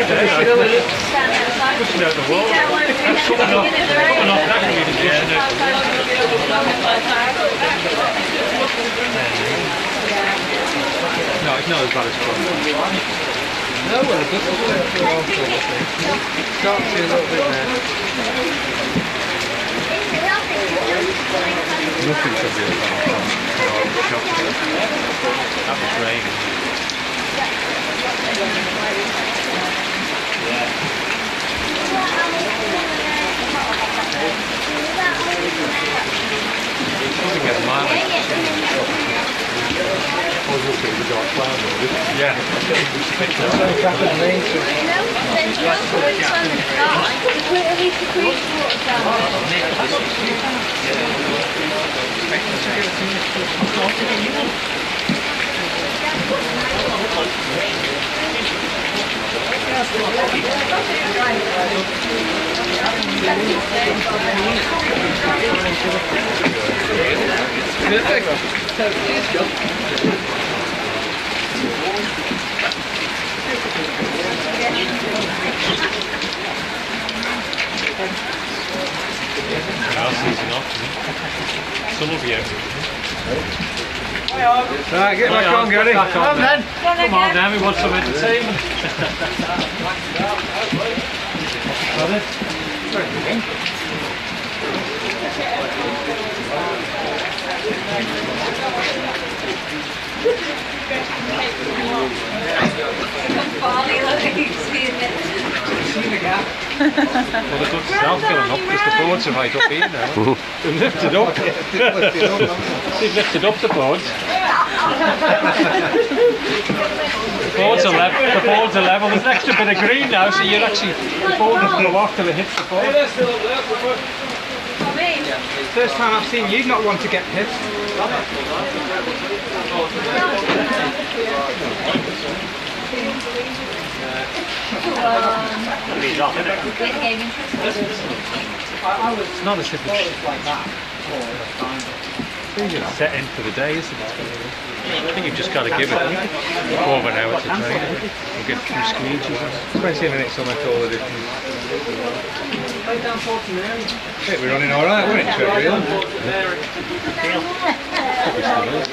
Pushing out the wall. Coming off that can be pushing out the No, it's not as bad as front. No, well, it's just a little bit. Can't see a little bit there. Nothing should be a problem. That was raining. Doesn't get a mileage. Yeah. Sun will be out. Right, get back on, Gary. Come on then. Come on then, we want some entertainment. Well, the good self going up because the boards are right up here now. They've lifted up. They've lifted up the boards. The boards are level. The boards are level. There's an extra bit of green now, so you're actually the board will go off till it hits the board. First time I've seen you not want to get hit. It's not as if it's like that. set in for the day, isn't it? I think you've just got to give it over an hour to train and get a few squeegees. 20 minutes will make all the difference. I think we're running alright, weren't it, Trevor? Probably still is.